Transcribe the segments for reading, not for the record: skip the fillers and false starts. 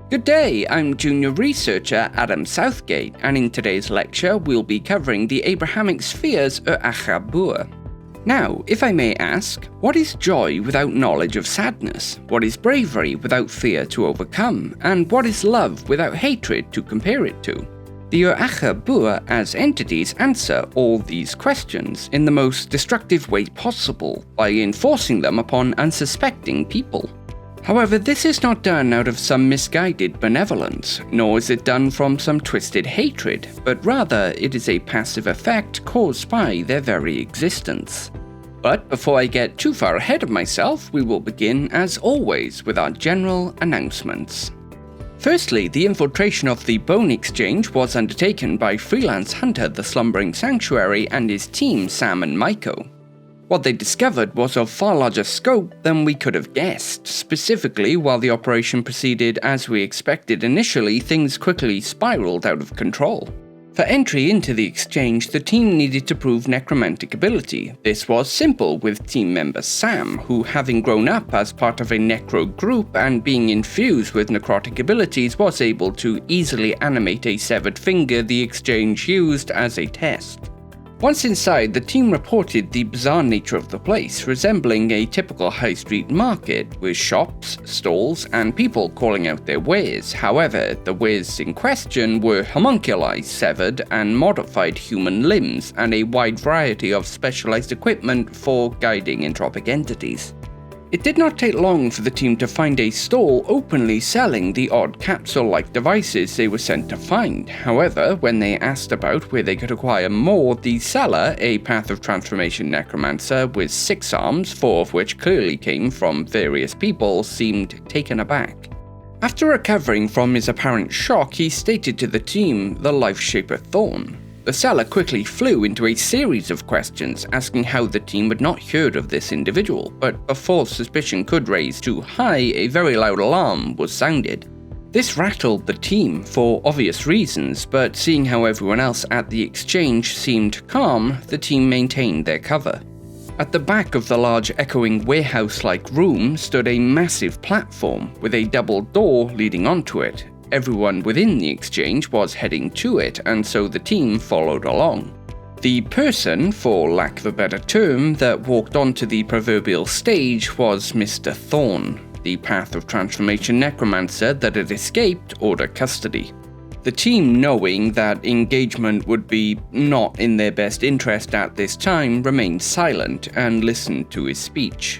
Good day, I'm junior researcher Adam Southgate, and in today's lecture we'll be covering the Abrahamic spheres of Achubwr. Now, if I may ask, what is joy without knowledge of sadness? What is bravery without fear to overcome? And what is love without hatred to compare it to? The Achubwr as entities answer all these questions in the most destructive way possible by enforcing them upon unsuspecting people. However, this is not done out of some misguided benevolence, nor is it done from some twisted hatred, but rather it is a passive effect caused by their very existence. But before I get too far ahead of myself, we will begin, as always, with our general announcements. Firstly, the infiltration of the Bone Exchange was undertaken by freelance hunter The Slumbering Sanctuary and his team Sam and Maiko. What they discovered was of far larger scope than we could have guessed. Specifically, while the operation proceeded as we expected initially, things quickly spiraled out of control. For entry into the exchange, the team needed to prove necromantic ability. This was simple with team member Sam, who, having grown up as part of a necro group and being infused with necrotic abilities, was able to easily animate a severed finger the exchange used as a test. Once inside, the team reported the bizarre nature of the place, resembling a typical high street market, with shops, stalls, and people calling out their wares. However, the wares in question were homunculi, severed and modified human limbs, and a wide variety of specialized equipment for guiding entropic entities. It did not take long for the team to find a stall openly selling the odd capsule-like devices they were sent to find. However, when they asked about where they could acquire more, the seller, a Path of Transformation necromancer with 6 arms, 4 of which clearly came from various people, seemed taken aback. After recovering from his apparent shock, he stated to the team the life-shaper Thorn. The seller quickly flew into a series of questions, asking how the team had not heard of this individual, but before suspicion could raise too high, a very loud alarm was sounded. This rattled the team for obvious reasons, but seeing how everyone else at the exchange seemed calm, the team maintained their cover. At the back of the large echoing warehouse-like room stood a massive platform with a double door leading onto it. Everyone within the exchange was heading to it, and so the team followed along. The person, for lack of a better term, that walked onto the proverbial stage was Mr. Thorn, the Path of Transformation necromancer that had escaped Order custody. The team, knowing that engagement would be not in their best interest at this time, remained silent and listened to his speech.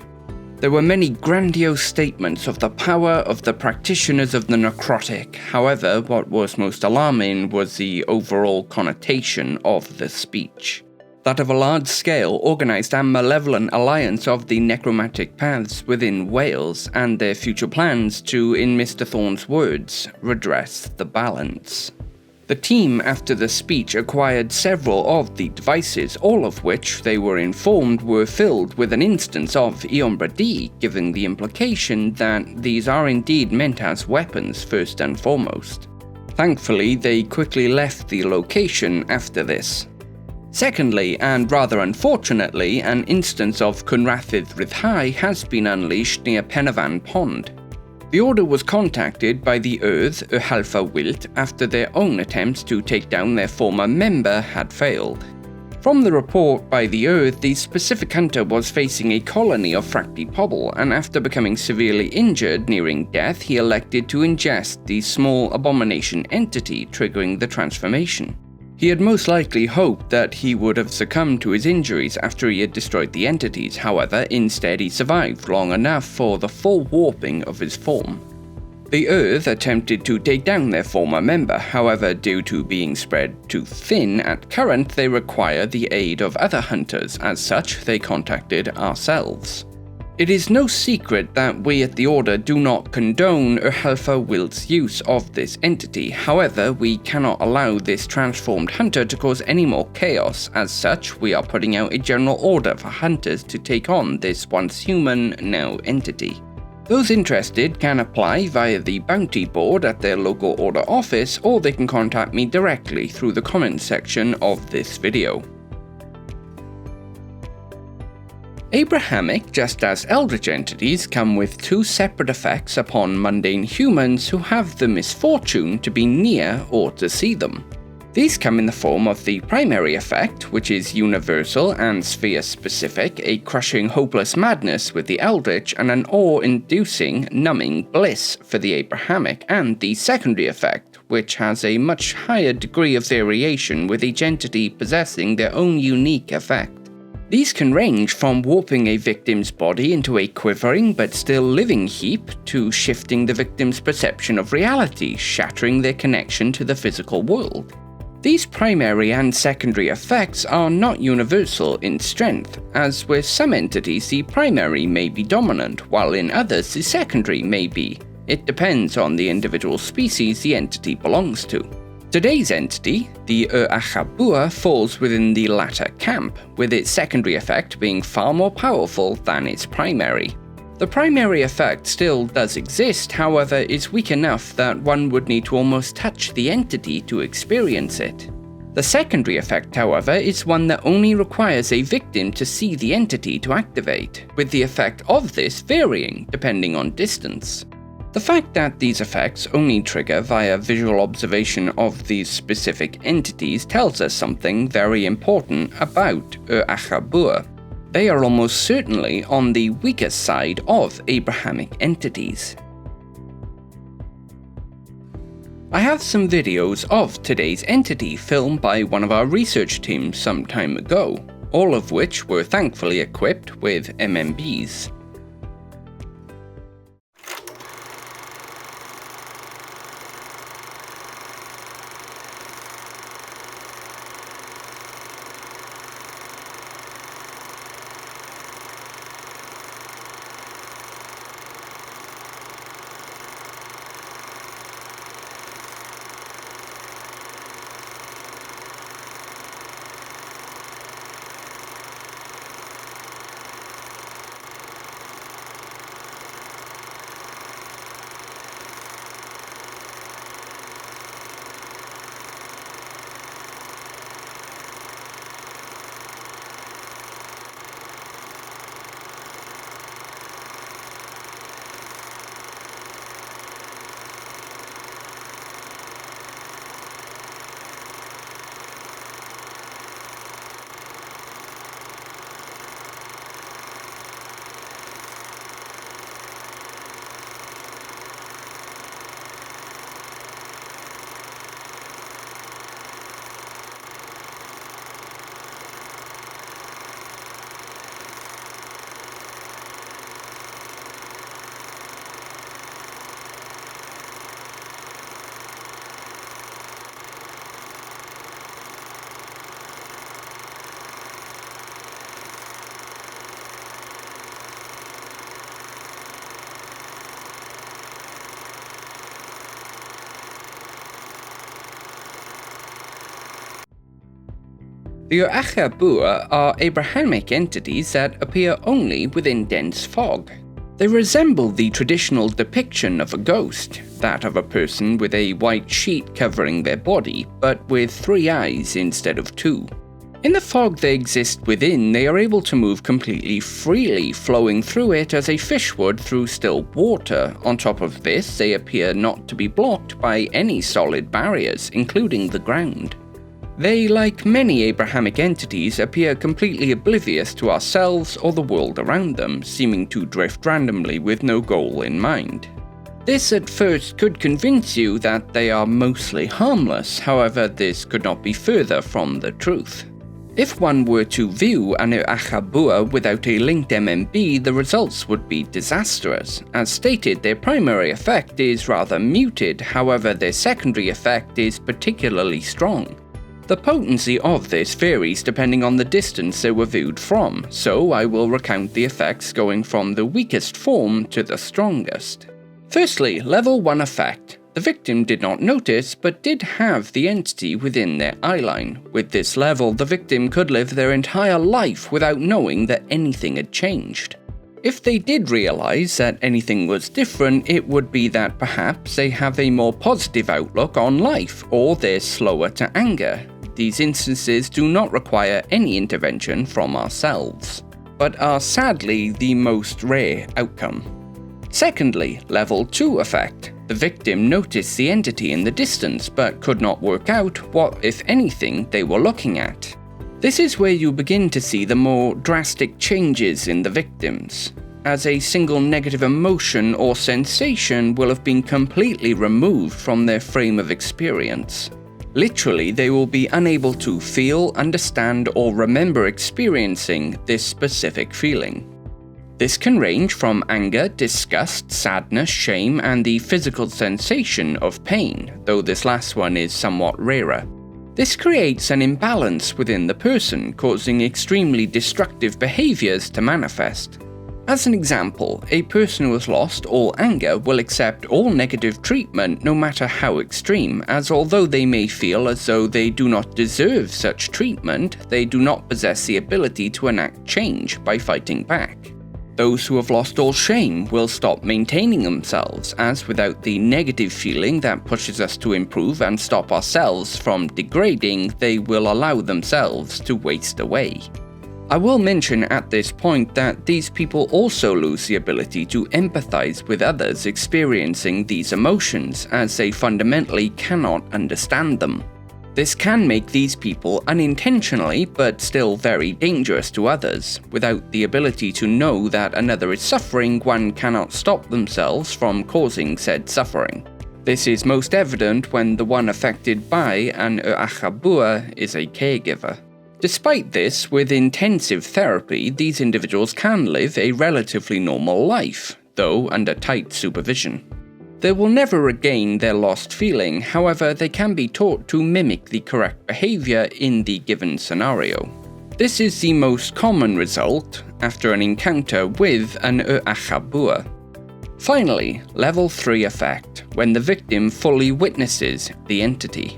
There were many grandiose statements of the power of the practitioners of the necrotic. However, what was most alarming was the overall connotation of the speech. That of a large-scale, organized and malevolent alliance of the necromantic paths within Wales, and their future plans to, in Mr. Thorne's words, redress the balance. The team, after the speech, acquired several of the devices, all of which, they were informed, were filled with an instance of Eombra D, giving the implication that these are indeed meant as weapons first and foremost. Thankfully, they quickly left the location after this. Secondly, and rather unfortunately, an instance of Cynrathyd Rhyddhau has been unleashed near Penavan Pond. The Order was contacted by the Earth Achubwr after their own attempts to take down their former member had failed. From the report by the Earth, the specific hunter was facing a colony of Fracti Pobble, and after becoming severely injured nearing death, he elected to ingest the small abomination entity, triggering the transformation. He had most likely hoped that he would have succumbed to his injuries after he had destroyed the entities. However, instead he survived long enough for the full warping of his form. The Earth attempted to take down their former member. However, due to being spread too thin at current, they require the aid of other hunters. As such, they contacted ourselves. It is no secret that we at the Order do not condone Achubwr's use of this entity. However, we cannot allow this transformed hunter to cause any more chaos. As such, we are putting out a general order for hunters to take on this once human, now entity. Those interested can apply via the bounty board at their local Order office, or they can contact me directly through the comments section of this video. Abrahamic, just as Eldritch entities, come with two separate effects upon mundane humans who have the misfortune to be near or to see them. These come in the form of the primary effect, which is universal and sphere-specific, a crushing hopeless madness with the Eldritch and an awe-inducing, numbing bliss for the Abrahamic, and the secondary effect, which has a much higher degree of variation with each entity possessing their own unique effect. These can range from warping a victim's body into a quivering but still living heap to shifting the victim's perception of reality, shattering their connection to the physical world. These primary and secondary effects are not universal in strength, as with some entities the primary may be dominant, while in others the secondary may be. It depends on the individual species the entity belongs to. Today's entity, the Achubwr, falls within the latter camp, with its secondary effect being far more powerful than its primary. The primary effect still does exist, however, is weak enough that one would need to almost touch the entity to experience it. The secondary effect, however, is one that only requires a victim to see the entity to activate, with the effect of this varying depending on distance. The fact that these effects only trigger via visual observation of these specific entities tells us something very important about Achubwr. They are almost certainly on the weakest side of Abrahamic entities. I have some videos of today's entity filmed by one of our research teams some time ago, all of which were thankfully equipped with MMBs. The Achubwr are Abrahamic entities that appear only within dense fog. They resemble the traditional depiction of a ghost, that of a person with a white sheet covering their body, but with 3 eyes instead of 2. In the fog they exist within, they are able to move completely freely, flowing through it as a fish would through still water. On top of this, they appear not to be blocked by any solid barriers, including the ground. They, like many Abrahamic entities, appear completely oblivious to ourselves or the world around them, seeming to drift randomly with no goal in mind. This at first could convince you that they are mostly harmless, however this could not be further from the truth. If one were to view an Achubwr without a linked MMB, the results would be disastrous. As stated, their primary effect is rather muted, however their secondary effect is particularly strong. The potency of this varies depending on the distance they were viewed from, so I will recount the effects going from the weakest form to the strongest. Firstly, Level 1 effect. The victim did not notice, but did have the entity within their eyeline. With this level, the victim could live their entire life without knowing that anything had changed. If they did realize that anything was different, it would be that perhaps they have a more positive outlook on life, or they're slower to anger. These instances do not require any intervention from ourselves. but are sadly the most rare outcome. Secondly, Level 2 effect. The victim noticed the entity in the distance but could not work out what, if anything, they were looking at. This is where you begin to see the more drastic changes in the victims, as a single negative emotion or sensation will have been completely removed from their frame of experience. Literally, they will be unable to feel, understand, or remember experiencing this specific feeling. This can range from anger, disgust, sadness, shame, and the physical sensation of pain, though this last one is somewhat rarer. This creates an imbalance within the person, causing extremely destructive behaviors to manifest. As an example, a person who has lost all anger will accept all negative treatment no matter how extreme, as although they may feel as though they do not deserve such treatment, they do not possess the ability to enact change by fighting back. Those who have lost all shame will stop maintaining themselves, as without the negative feeling that pushes us to improve and stop ourselves from degrading, they will allow themselves to waste away. I will mention at this point that these people also lose the ability to empathize with others experiencing these emotions, as they fundamentally cannot understand them. This can make these people unintentionally, but still very dangerous to others. Without the ability to know that another is suffering, one cannot stop themselves from causing said suffering. This is most evident when the one affected by an Achubwr is a caregiver. Despite this, with intensive therapy, these individuals can live a relatively normal life, though under tight supervision. They will never regain their lost feeling, however, they can be taught to mimic the correct behavior in the given scenario. This is the most common result after an encounter with an Achubwr. Finally, Level 3 effect, when the victim fully witnesses the entity.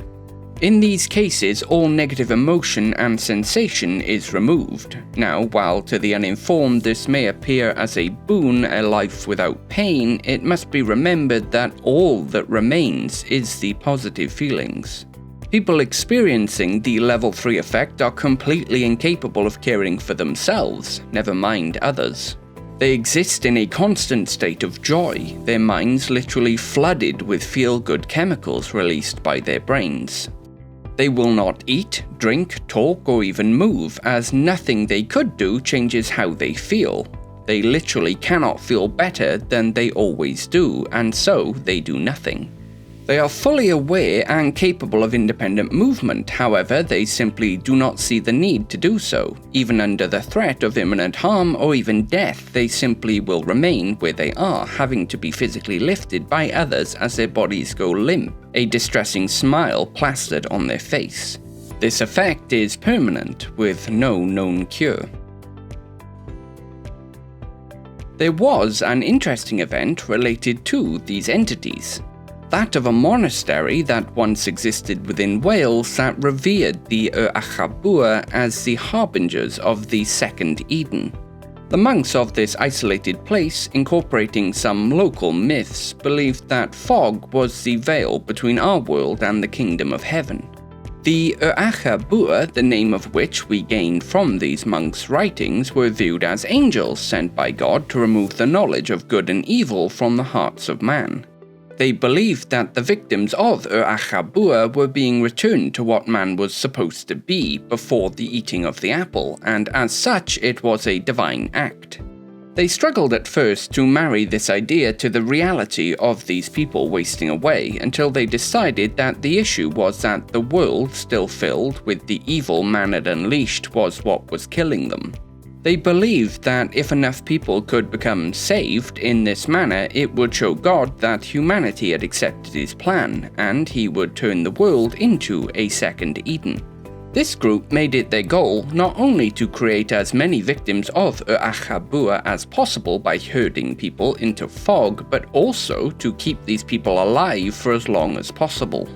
In these cases, all negative emotion and sensation is removed. Now, while to the uninformed this may appear as a boon, a life without pain, it must be remembered that all that remains is the positive feelings. People experiencing the Level 3 effect are completely incapable of caring for themselves, never mind others. They exist in a constant state of joy, their minds literally flooded with feel-good chemicals released by their brains. They will not eat, drink, talk, or even move, as nothing they could do changes how they feel. They literally cannot feel better than they always do, and so they do nothing. They are fully aware and capable of independent movement, however, they simply do not see the need to do so. Even under the threat of imminent harm or even death, they simply will remain where they are, having to be physically lifted by others as their bodies go limp, a distressing smile plastered on their face. This effect is permanent, with no known cure. There was an interesting event related to these entities. That of a monastery that once existed within Wales that revered the Achubwr as the harbingers of the Second Eden. The monks of this isolated place, incorporating some local myths, believed that fog was the veil between our world and the kingdom of heaven. The Achubwr, the name of which we gained from these monks' writings, were viewed as angels sent by God to remove the knowledge of good and evil from the hearts of man. They believed that the victims of Achubwr were being returned to what man was supposed to be before the eating of the apple, and as such it was a divine act. They struggled at first to marry this idea to the reality of these people wasting away, until they decided that the issue was that the world still filled with the evil man had unleashed was what was killing them. They believed that if enough people could become saved in this manner, it would show God that humanity had accepted his plan, and he would turn the world into a second Eden. This group made it their goal not only to create as many victims of Achubwr as possible by herding people into fog, but also to keep these people alive for as long as possible.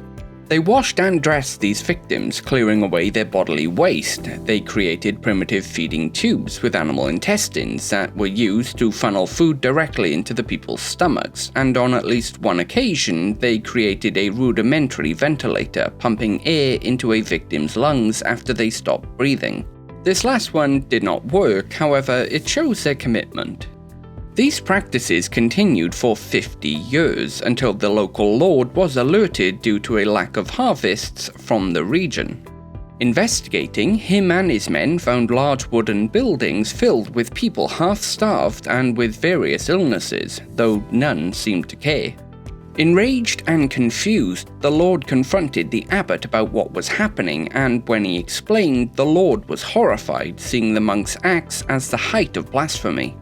They washed and dressed these victims, clearing away their bodily waste. They created primitive feeding tubes with animal intestines that were used to funnel food directly into the people's stomachs, and on at least one occasion, they created a rudimentary ventilator, pumping air into a victim's lungs after they stopped breathing. This last one did not work, however, it shows their commitment. These practices continued for 50 years until the local lord was alerted due to a lack of harvests from the region. Investigating, him and his men found large wooden buildings filled with people half-starved and with various illnesses, though none seemed to care. Enraged and confused, the Lord confronted the abbot about what was happening, and when he explained, the Lord was horrified, seeing the monks' acts as the height of blasphemy.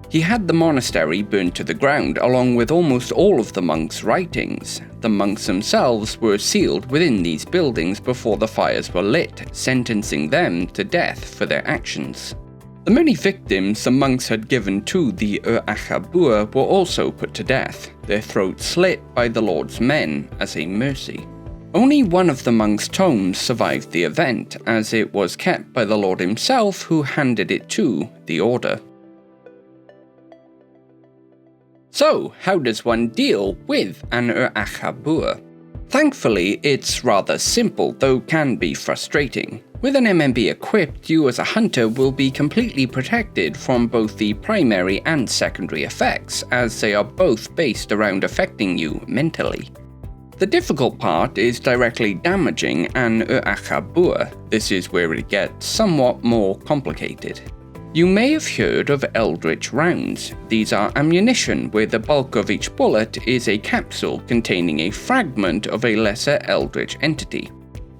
He had the monastery burned to the ground, along with almost all of the monks' writings. The monks themselves were sealed within these buildings before the fires were lit, sentencing them to death for their actions. The many victims the monks had given to the Achubwr were also put to death, their throats slit by the Lord's men as a mercy. Only one of the monks' tomes survived the event, as it was kept by the Lord himself, who handed it to the Order. So, how does one deal with an Achubwr? Thankfully, it's rather simple, though can be frustrating. With an MMB equipped, you as a hunter will be completely protected from both the primary and secondary effects, as they are both based around affecting you mentally. The difficult part is directly damaging an Achubwr. This is where it gets somewhat more complicated. You may have heard of eldritch rounds. These are ammunition where the bulk of each bullet is a capsule containing a fragment of a lesser eldritch entity.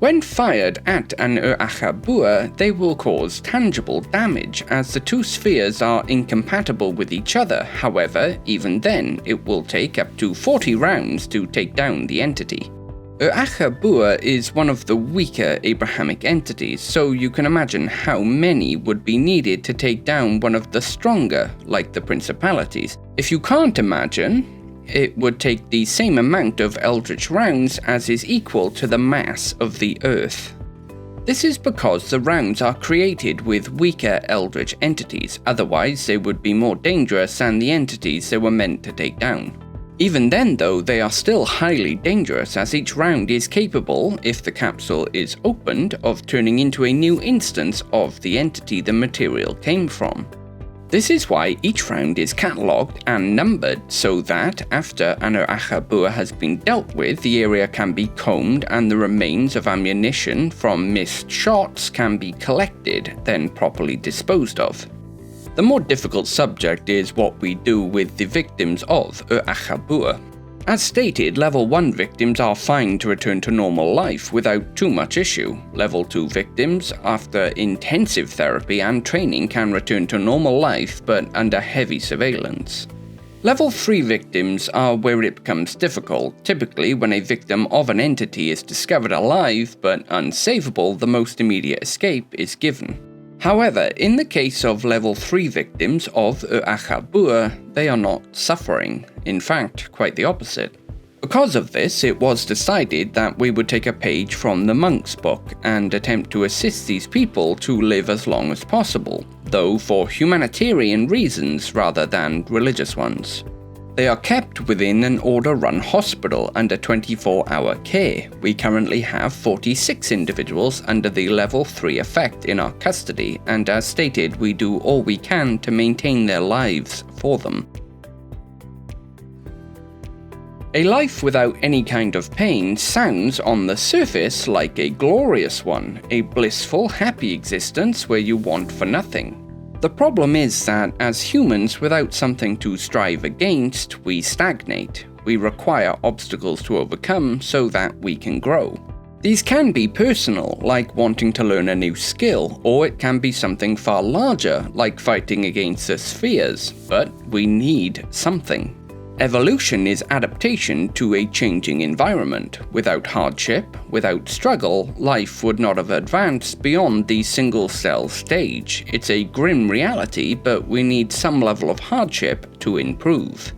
When fired at an Achubwr, they will cause tangible damage as the two spheres are incompatible with each other. However, even then, it will take up to 40 rounds to take down the entity. Achubwr is one of the weaker Abrahamic entities, so you can imagine how many would be needed to take down one of the stronger, like the principalities. If you can't imagine, it would take the same amount of eldritch rounds as is equal to the mass of the Earth. This is because the rounds are created with weaker eldritch entities, otherwise they would be more dangerous than the entities they were meant to take down. Even then though, they are still highly dangerous, as each round is capable, if the capsule is opened, of turning into a new instance of the entity the material came from. This is why each round is catalogued and numbered, so that after an Achubwr has been dealt with, the area can be combed and the remains of ammunition from missed shots can be collected, then properly disposed of. The more difficult subject is what we do with the victims of Achubwr. As stated, level 1 victims are fine to return to normal life without too much issue. Level 2 victims, after intensive therapy and training, can return to normal life but under heavy surveillance. Level 3 victims are where it becomes difficult. Typically, when a victim of an entity is discovered alive but unsavable, the most immediate escape is given. However, in the case of level 3 victims of Achubwr, they are not suffering. In fact, quite the opposite. Because of this, it was decided that we would take a page from the monk's book and attempt to assist these people to live as long as possible, though for humanitarian reasons rather than religious ones. They are kept within an order-run hospital under 24-hour care. We currently have 46 individuals under the level 3 effect in our custody, and as stated, we do all we can to maintain their lives for them. A life without any kind of pain sounds on the surface like a glorious one, a blissful, happy existence where you want for nothing. The problem is that, as humans without something to strive against, we stagnate. We require obstacles to overcome so that we can grow. These can be personal, like wanting to learn a new skill, or it can be something far larger, like fighting against the spheres, but we need something. Evolution is adaptation to a changing environment. Without hardship, without struggle, life would not have advanced beyond the single-cell stage. It's a grim reality, but we need some level of hardship to improve.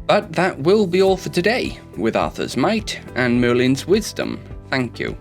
But that will be all for today, with Arthur's might and Merlin's wisdom. Thank you.